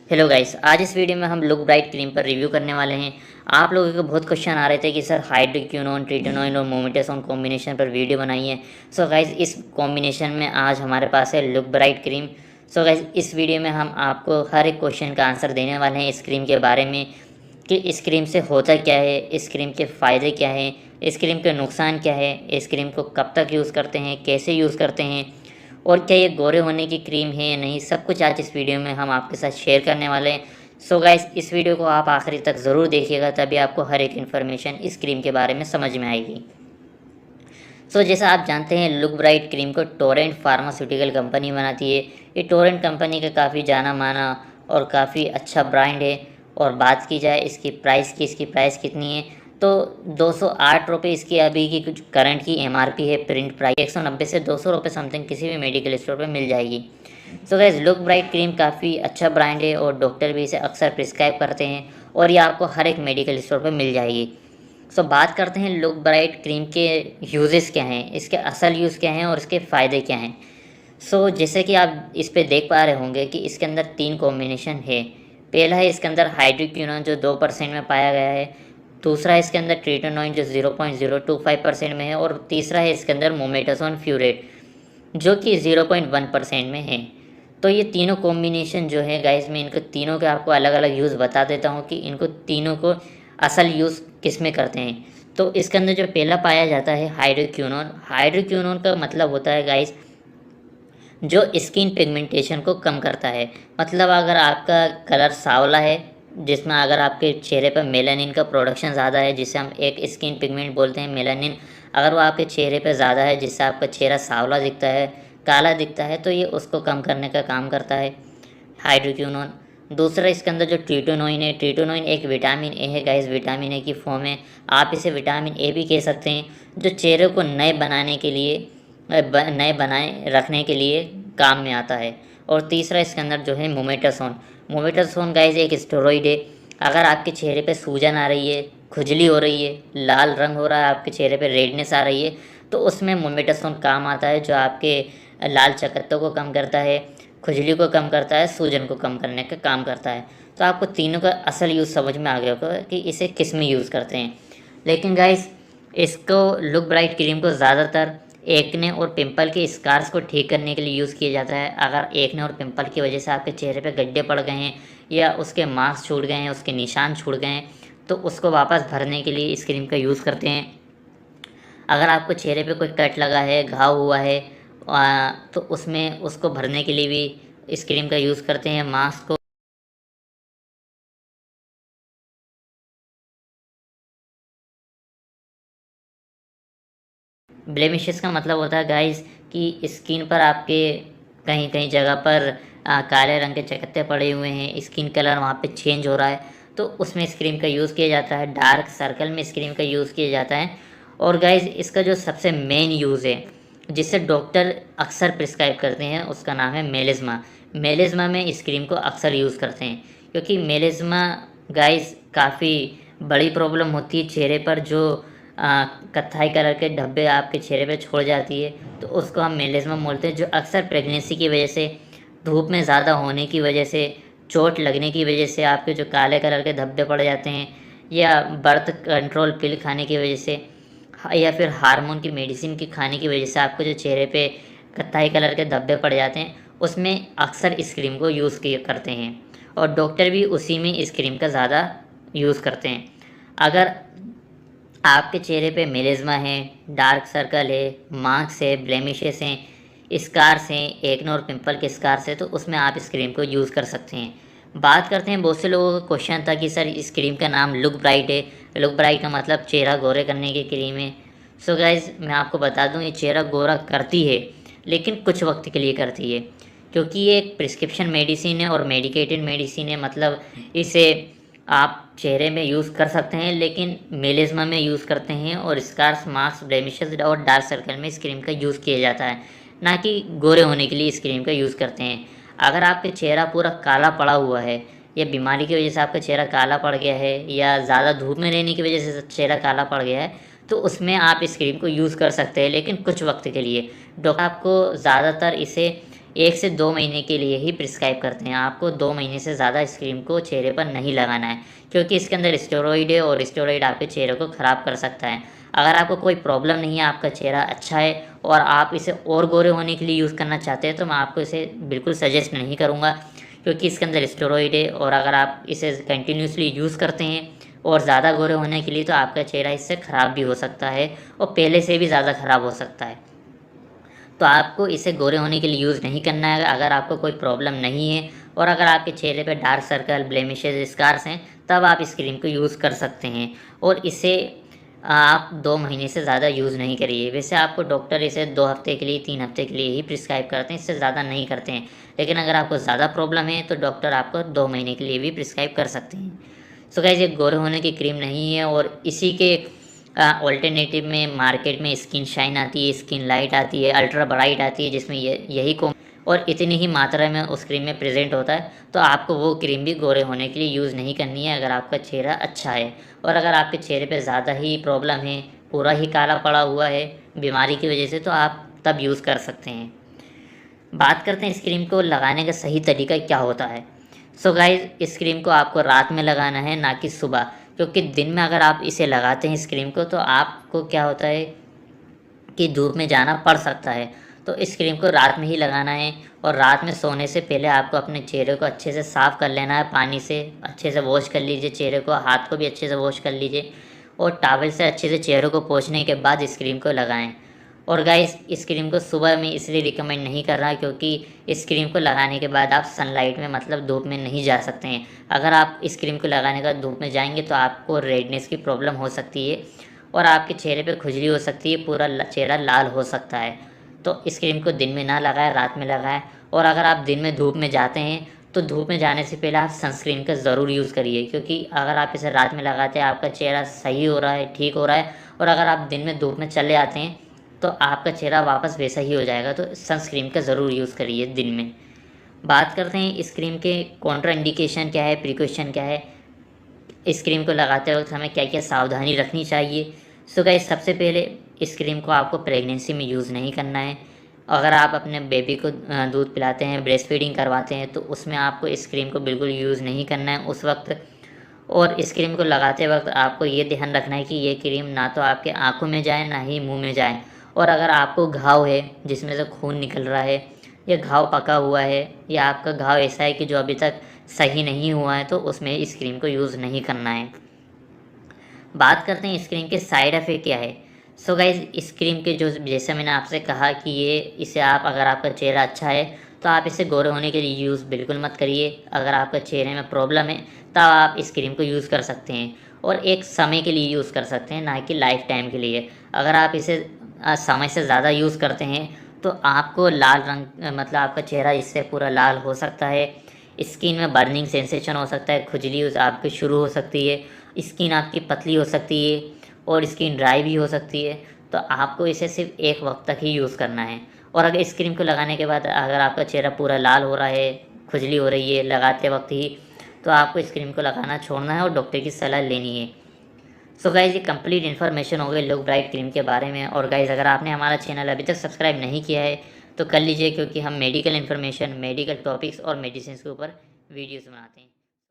Hello guys, आज इस video में हम लुक ब्राइट क्रीम पर रिव्यू करने वाले हैं। आप लोगों को बहुत क्वेश्चन आ रहे थे कि सर हाइड्रोक्विनोन, ट्रिटेनोइन और मोमेटासोन कॉम्बिनेशन पर वीडियो बनाइए। सो गाइस, इस कॉम्बिनेशन में आज हमारे पास है look bright cream. So guys, इस वीडियो में हम आपको हर एक क्वेश्चन का आंसर देने वाले हैं इस क्रीम के बारे में कि इस क्रीम से होता क्या है, इस क्रीम के फ़ायदे क्या हैं, इस क्रीम के नुकसान क्या है, इस क्रीम को कब तक यूज़ करते हैं, कैसे यूज़ करते हैं और क्या ये गोरे होने की क्रीम है या नहीं, सब कुछ आज इस वीडियो में हम आपके साथ शेयर करने वाले हैं। सो गाइस, इस वीडियो को आप आखिरी तक ज़रूर देखिएगा, तभी आपको हर एक इन्फॉर्मेशन इस क्रीम के बारे में समझ में आएगी। सो जैसा आप जानते हैं, लुक ब्राइट क्रीम को टोरेंट फार्मास्यूटिकल कंपनी बनाती है। ये टोरेंट कंपनी का काफ़ी जाना माना और काफ़ी अच्छा ब्रांड है। और बात की जाए इसकी प्राइस की, इसकी प्राइस कितनी है तो 208 रुपये इसकी अभी की कुछ करंट की एमआरपी है। प्रिंट प्राइस 190 से 200 रुपये समथिंग किसी भी मेडिकल स्टोर पर मिल जाएगी। So guys, look bright cream काफ़ी अच्छा ब्रांड है और डॉक्टर भी इसे अक्सर प्रिस्क्राइब करते हैं और ये आपको हर एक मेडिकल स्टोर पर मिल जाएगी। सो बात करते हैं लुक ब्राइट क्रीम के यूजेस क्या हैं, इसके असल यूज़ क्या हैं और इसके फ़ायदे क्या हैं। सो जैसे कि आप इस पे देख पा रहे होंगे कि इसके अंदर 3 कॉम्बिनेशन है। पहला है इसके अंदर हाइड्रोक्विनोन जो 2% में पाया गया है। दूसरा है इसके अंदर ट्रिटेनोइन जो 0.025% में है और तीसरा है इसके अंदर मोमेटासोन फ्यूरेट जो कि 0.1% में है। तो ये तीनों कॉम्बिनेशन जो है गाइस, मैं इनको तीनों के आपको अलग अलग यूज़ बता देता हूँ कि इनको तीनों को असल यूज़ किस में करते हैं। तो इसके अंदर जो पहला पाया जाता है हाइड्रोक्विनोन। हाइड्रोक्विनोन का मतलब होता है गाइस जो स्किन पिगमेंटेशन को कम करता है। मतलब अगर आपका कलर सांवला है, जिसमें अगर आपके चेहरे पर मेलानिन का प्रोडक्शन ज़्यादा है, जिसे हम एक स्किन पिगमेंट बोलते हैं मेलानिन, अगर वो आपके चेहरे पे ज़्यादा है जिससे आपका चेहरा सांवला दिखता है, काला दिखता है, तो ये उसको कम करने का काम करता है हाइड्रोक्विनोन। दूसरा इसके अंदर जो ट्रिटेनोइन है, ट्रिटेनोइन एक विटामिन ए है गाइस, विटामिन ए की फॉर्म है। आप इसे विटामिन ए भी कह सकते हैं, जो चेहरे को नए बनाने के लिए नए बनाए रखने के लिए काम में आता है। और तीसरा इसके अंदर जो है मोमेटासोन। मोमेटासोन गाइस एक स्टेरॉइड है। अगर आपके चेहरे पे सूजन आ रही है, खुजली हो रही है, लाल रंग हो रहा है, आपके चेहरे पे रेडनेस आ रही है, तो उसमें मोमेटासोन काम आता है, जो आपके लाल चकत्तों को कम करता है, खुजली को कम करता है, सूजन को कम करने का काम करता है। तो आपको तीनों का असल यूज़ समझ में आ गया होगा कि इसे किस में यूज़ करते हैं। लेकिन गाइस, इसको लुक ब्राइट क्रीम को ज़्यादातर एक्ने और पिंपल के स्कार्स को ठीक करने के लिए यूज़ किया जाता है। अगर एक्ने और पिंपल की वजह से आपके चेहरे पे गड्ढे पड़ गए हैं या उसके मार्क्स छूट गए हैं, उसके निशान छूट गए हैं, तो उसको वापस भरने के लिए इस क्रीम का यूज़ करते हैं। अगर आपको चेहरे पे कोई कट लगा है, घाव हुआ है, तो उसमें उसको भरने के लिए भी इस क्रीम का यूज़ करते हैं। मास्क को ब्लेमिशेस का मतलब होता है गाइस कि स्किन पर आपके कहीं कहीं जगह पर काले रंग के चकत्ते पड़े हुए हैं, स्किन कलर वहाँ पे चेंज हो रहा है, तो उसमें इस क्रीम का यूज़ किया जाता है। डार्क सर्कल में इस क्रीम का यूज़ किया जाता है। और गाइस, इसका जो सबसे मेन यूज़ है जिसे डॉक्टर अक्सर प्रिस्क्राइब करते हैं, उसका नाम है मेलिज्मा। मेलिज्मा में इस क्रीम को अक्सर यूज़ करते हैं क्योंकि मेलिज्मा गाइस काफ़ी बड़ी प्रॉब्लम होती है चेहरे पर। जो कत्थाई कलर के धब्बे आपके चेहरे पे छोड़ जाती है, तो उसको हम मेलिज्मा बोलते हैं, जो अक्सर प्रेगनेंसी की वजह से, धूप में ज़्यादा होने की वजह से, चोट लगने की वजह से आपके जो काले कलर के धब्बे पड़ जाते हैं, या बर्थ कंट्रोल पिल खाने की वजह से, या फिर हार्मोन की मेडिसिन की खाने की वजह से आपको जो चेहरे पे कत्थाई कलर के धब्बे पड़ जाते हैं, उसमें अक्सर इस क्रीम को यूज़ किया करते हैं और डॉक्टर भी उसी में इस क्रीम का ज़्यादा यूज़ करते हैं। अगर आपके चेहरे पे मेलिज्मा है, डार्क सर्कल है, मार्क्स है, ब्लेमिशेस हैं, स्कार्स हैं, एक्ने और पिंपल के स्कार्स हैं, तो उसमें आप इस क्रीम को यूज़ कर सकते हैं। बात करते हैं, बहुत से लोगों का क्वेश्चन था कि सर इस क्रीम का नाम लुक ब्राइट है, लुक ब्राइट का मतलब चेहरा गोरे करने की क्रीम है। सो गाइज़, मैं आपको बता दूं, ये चेहरा गोरा करती है लेकिन कुछ वक्त के लिए करती है, क्योंकि ये एक प्रिस्क्रिप्शन मेडिसिन है और मेडिकेटेड मेडिसिन है। मतलब इसे आप चेहरे में यूज़ कर सकते हैं, लेकिन मेलिज्मा में यूज़ करते हैं और स्कार्स, मार्क्स, ब्लेमिशेस और डार्क सर्कल में इस क्रीम का यूज़ किया जाता है, ना कि गोरे होने के लिए इस क्रीम का यूज़ करते हैं। अगर आपके चेहरा पूरा काला पड़ा हुआ है या बीमारी की वजह से आपका चेहरा काला पड़ गया है या ज़्यादा धूप में रहने की वजह से चेहरा काला पड़ गया है, तो उसमें आप इस क्रीम को यूज़ कर सकते हैं, लेकिन कुछ वक्त के लिए। डॉक्टर आपको ज़्यादातर इसे 1 से 2 महीने के लिए ही प्रिस्क्राइब करते हैं। आपको 2 महीने से ज़्यादा इस क्रीम को चेहरे पर नहीं लगाना है, क्योंकि इसके अंदर स्टेरॉइड है और स्टेरॉइड आपके चेहरे को ख़राब कर सकता है। अगर आपको कोई प्रॉब्लम नहीं है, आपका चेहरा अच्छा है और आप इसे और गोरे होने के लिए यूज़ करना चाहते हैं, तो मैं आपको इसे बिल्कुल सजेस्ट नहीं करूँगा, क्योंकि इसके अंदर स्टेरॉइड है और अगर आप इसे कंटिन्यूसली यूज़ करते हैं और ज़्यादा गोरे होने के लिए, तो आपका चेहरा इससे ख़राब भी हो सकता है और पहले से भी ज़्यादा ख़राब हो सकता है। तो आपको इसे गोरे होने के लिए यूज़ नहीं करना है अगर आपको कोई प्रॉब्लम नहीं है और अगर आपके चेहरे पे डार्क सर्कल, ब्लेमिशेस, स्कार्स हैं, तब आप इस क्रीम को यूज़ कर सकते हैं और इसे आप 2 महीने से ज़्यादा यूज़ नहीं करिए। वैसे आपको डॉक्टर इसे 2 हफ़्ते के लिए, 3 हफ़्ते के लिए ही प्रिस्क्राइब करते हैं, इससे ज़्यादा नहीं करते हैं। लेकिन अगर आपको ज़्यादा प्रॉब्लम है तो डॉक्टर आपको 2 महीने के लिए भी प्रिस्क्राइब कर सकते हैं। सो गाइस, ये गोरे होने की क्रीम नहीं है और इसी के ऑल्टरनेटिव में मार्केट में स्किन शाइन आती है, स्किन लाइट आती है, अल्ट्रा ब्राइट आती है, जिसमें यही को और इतनी ही मात्रा में उस क्रीम में प्रेजेंट होता है। तो आपको वो क्रीम भी गोरे होने के लिए यूज़ नहीं करनी है अगर आपका चेहरा अच्छा है। और अगर आपके चेहरे पे ज़्यादा ही प्रॉब्लम है, पूरा ही काला पड़ा हुआ है बीमारी की वजह से, तो आप तब यूज़ कर सकते हैं। बात करते हैं इस क्रीम को लगाने का सही तरीका क्या होता है। सो गाइज, इस क्रीम को आपको रात में लगाना है, ना कि सुबह, क्योंकि दिन में अगर आप इसे लगाते हैं इस क्रीम को, तो आपको क्या होता है कि धूप में जाना पड़ सकता है। तो इस क्रीम को रात में ही लगाना है और रात में सोने से पहले आपको अपने चेहरे को अच्छे से साफ़ कर लेना है, पानी से अच्छे से वॉश कर लीजिए चेहरे को, हाथ को भी अच्छे से वॉश कर लीजिए और टॉवल से अच्छे से चेहरे को पोंछने के बाद इस क्रीम को लगाएं। और गाइस, इस क्रीम को सुबह में इसलिए रिकमेंड नहीं कर रहा क्योंकि इस क्रीम को लगाने के बाद आप सनलाइट में, मतलब धूप में नहीं जा सकते हैं। अगर आप इस क्रीम को लगाने के बाद धूप में जाएंगे तो आपको रेडनेस की प्रॉब्लम हो सकती है और आपके चेहरे पे खुजली हो सकती है, पूरा चेहरा लाल हो सकता है। तो इस क्रीम को दिन में ना लगाएं, रात में लगाएं। और अगर आप दिन में धूप में जाते हैं तो धूप में जाने से पहले आप सनस्क्रीन का ज़रूर यूज़ करिए, क्योंकि अगर आप इसे रात में लगाते हैं आपका चेहरा सही हो रहा है, ठीक हो रहा है, और अगर आप दिन में धूप में चले आते हैं तो आपका चेहरा वापस वैसा ही हो जाएगा। तो सनस्क्रीन का ज़रूर यूज़ करिए दिन में। बात करते हैं इस क्रीम के कॉन्ट्रा इंडिकेशन क्या है, प्रिकॉशन क्या है, इस क्रीम को लगाते वक्त हमें क्या क्या सावधानी रखनी चाहिए। सो गाइस, सबसे पहले इस क्रीम को आपको प्रेगनेंसी में यूज़ नहीं करना है। अगर आप अपने बेबी को दूध पिलाते हैं, ब्रेस्ट फीडिंग करवाते हैं, तो उसमें आपको इस क्रीम को बिल्कुल यूज़ नहीं करना है उस वक्त। और इस क्रीम को लगाते वक्त आपको ये ध्यान रखना है कि ये क्रीम ना तो आपके आँखों में जाए, ना ही मुँह में जाए। और अगर आपको घाव है जिसमें से खून निकल रहा है, या घाव पका हुआ है, या आपका घाव ऐसा है कि जो अभी तक सही नहीं हुआ है, तो उसमें इस क्रीम को यूज़ नहीं करना है। बात करते हैं इस क्रीम के साइड इफ़ेक्ट क्या है। सो गाइज़, इस क्रीम के जो, जैसे मैंने आपसे कहा कि इसे आप, अगर आपका चेहरा अच्छा है तो आप इसे गोरे होने के लिए यूज़ बिल्कुल मत करिए। अगर आपका चेहरे में प्रॉब्लम है तब आप इस क्रीम को यूज़ कर सकते हैं और एक समय के लिए यूज़ कर सकते हैं, ना कि लाइफ टाइम के लिए। अगर आप इसे समय से ज़्यादा यूज़ करते हैं तो आपको लाल रंग, मतलब आपका चेहरा इससे पूरा लाल हो सकता है, स्किन में बर्निंग सेंसेशन हो सकता है, खुजली आपकी शुरू हो सकती है, स्किन आपकी पतली हो सकती है और स्किन ड्राई भी हो सकती है। तो आपको इसे सिर्फ एक वक्त तक ही यूज़ करना है। और अगर इस क्रीम को लगाने के बाद अगर आपका चेहरा पूरा लाल हो रहा है, खुजली हो रही है लगाते वक्त ही, तो आपको इस क्रीम को लगाना छोड़ना है और डॉक्टर की सलाह लेनी है। सो गाइज़, ये कंप्लीट इन्फॉर्मेशन हो गई लुक ब्राइट क्रीम के बारे में। और गाइज़, अगर आपने हमारा चैनल अभी तक सब्सक्राइब नहीं किया है तो कर लीजिए, क्योंकि हम मेडिकल इन्फॉर्मेशन, मेडिकल टॉपिक्स और मेडिसिन के ऊपर वीडियोस बनाते हैं।